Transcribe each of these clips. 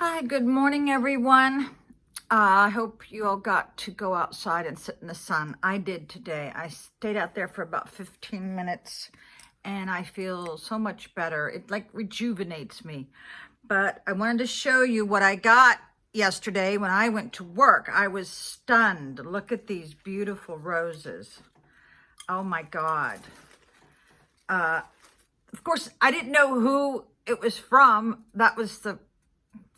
Hi, good morning, everyone. I hope you all got to go outside and sit in the sun. I did today. I stayed out there for about 15 minutes and I feel so much better. It like rejuvenates me. But I wanted to show you what I got yesterday when I went to work. I was stunned. Look at these beautiful roses. Oh my God. Of course, I didn't know who it was from. That was the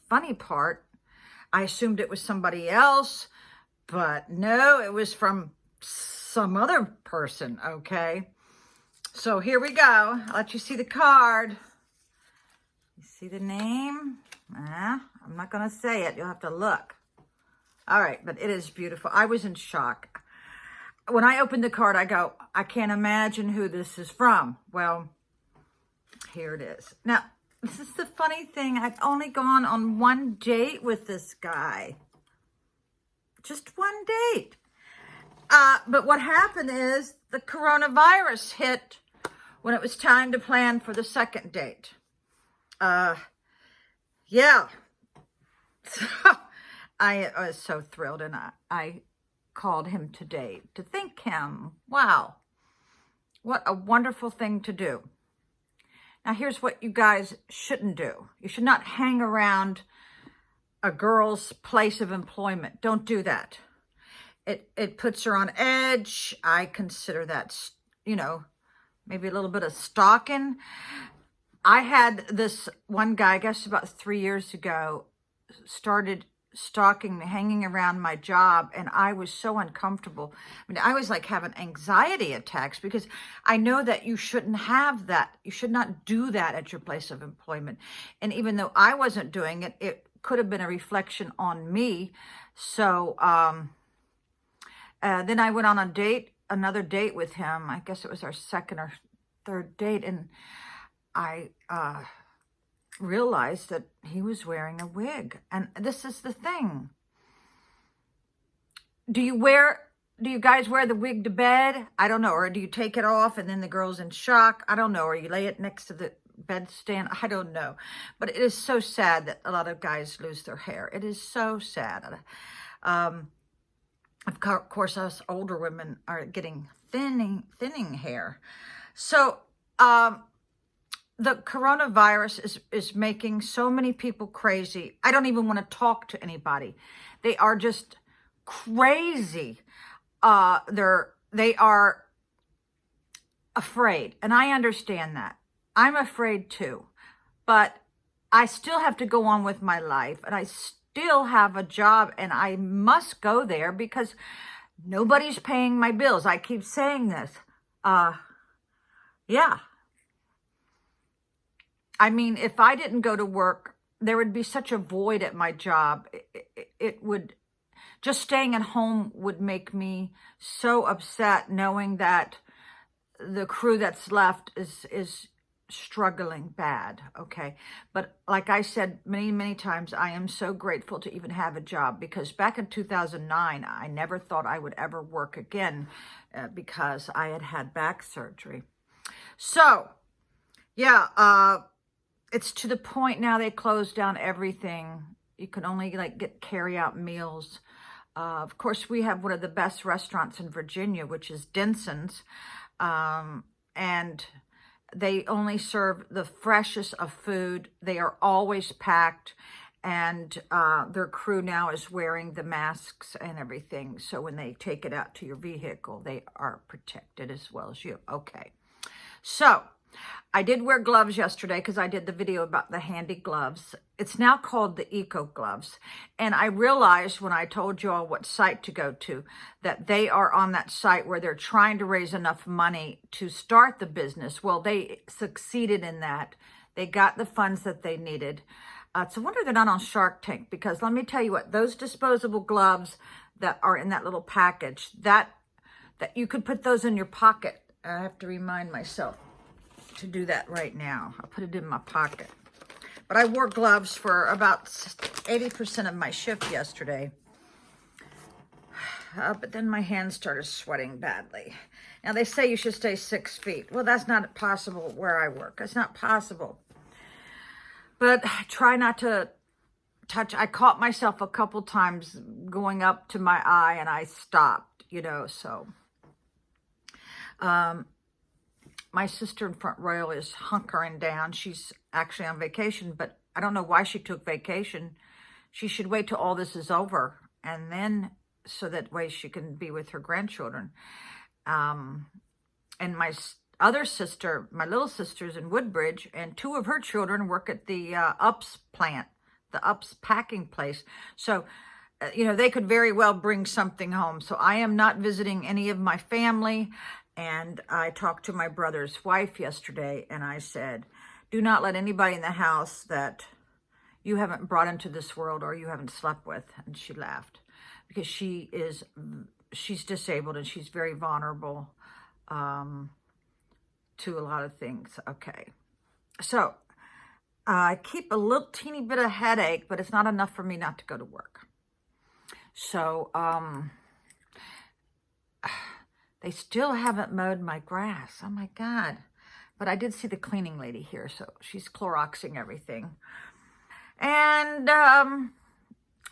funny part. I assumed it was somebody else, but no, it was from some other person, okay? So here we go. I'll let you see the card. You see the name? I'm not going to say it. You'll have to look. All right, but it is beautiful. I was in shock. When I opened the card, I go, I can't imagine who this is from. Well, here it is. Now, this is the funny thing. I've only gone on one date with this guy. Just one date. But what happened is the coronavirus hit when it was time to plan for the second date. Yeah. So I was so thrilled, and I called him today to thank him. Wow. What a wonderful thing to do. Now, here's what you guys shouldn't do. You should not hang around a girl's place of employment. Don't do that. It puts her on edge. I consider that, maybe a little bit of stalking. I had this one guy, I guess about 3 years ago, started stalking me, hanging around my job, and I was so uncomfortable. I mean, I was like having anxiety attacks because I know that you shouldn't have that. You should not do that at your place of employment. And even though I wasn't doing it, it could have been a reflection on me. So then I went on another date with him. I guess it was our second or third date, and I realized that he was wearing a wig. And this is the thing. Do you guys wear the wig to bed? I don't know. Or do you take it off and then the girl's in shock? I don't know. Or you lay it next to the bedstand? I don't know. But it is so sad that a lot of guys lose their hair. It is so sad. Of course, us older women are getting thinning hair. So, the coronavirus is making so many people crazy. I don't even want to talk to anybody. They are just crazy. They are afraid. And I understand that. I'm afraid too. But I still have to go on with my life. And I still have a job. And I must go there because nobody's paying my bills. I keep saying this. Yeah. I mean, if I didn't go to work, there would be such a void at my job. It would, just staying at home would make me so upset knowing that the crew that's left is struggling bad, okay? But like I said many, many times, I am so grateful to even have a job because back in 2009, I never thought I would ever work again because I had back surgery. So, yeah, it's to the point now they closed down everything. You can only get carry-out meals. Of course, we have one of the best restaurants in Virginia, which is Densons. And they only serve the freshest of food. They are always packed. And their crew now is wearing the masks and everything. So when they take it out to your vehicle, they are protected as well as you. Okay. So I did wear gloves yesterday because I did the video about the handy gloves. It's now called the Eco Gloves. And I realized when I told you all what site to go to, that they are on that site where they're trying to raise enough money to start the business. Well, they succeeded in that. They got the funds that they needed. It's a wonder they're not on Shark Tank because let me tell you what, those disposable gloves that are in that little package, that you could put those in your pocket. I have to remind myself to do that right now. I'll put it in my pocket. But I wore gloves for about 80% of my shift yesterday. But then my hands started sweating badly. Now they say you should stay 6 feet. Well, that's not possible where I work. It's not possible. But try not to I caught myself a couple times going up to my eye and I stopped, you know, so. My sister in Front Royal is hunkering down. She's actually on vacation, but I don't know why she took vacation. She should wait till all this is over, and then so that way she can be with her grandchildren. And my other sister, my little sister's in Woodbridge, and 2 of her children work at the UPS plant, the UPS packing place. So, you know, they could very well bring something home. So I am not visiting any of my family. And I talked to my brother's wife yesterday, and I said, do not let anybody in the house that you haven't brought into this world or you haven't slept with. And she laughed, because she's disabled and she's very vulnerable to a lot of things. Okay. So I keep a little teeny bit of headache, but it's not enough for me not to go to work. So, they still haven't mowed my grass. Oh my God. But I did see the cleaning lady here, so she's Cloroxing everything. And I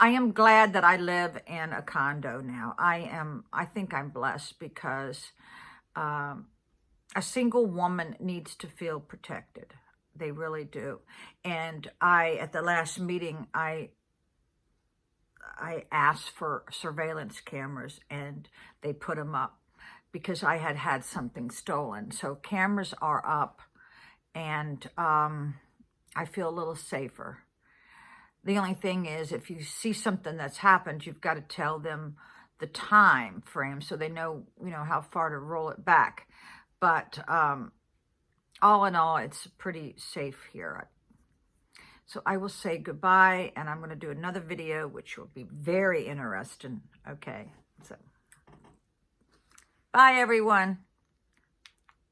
am glad that I live in a condo now. I think I'm blessed, because a single woman needs to feel protected. They really do. And at the last meeting, I asked for surveillance cameras, and they put them up, because I had something stolen. So cameras are up, and I feel a little safer. The only thing is, if you see something that's happened, you've got to tell them the time frame so they know, you know, how far to roll it back. But all in all, it's pretty safe here. So I will say goodbye, and I'm going to do another video, which will be very interesting. Okay, so bye, everyone.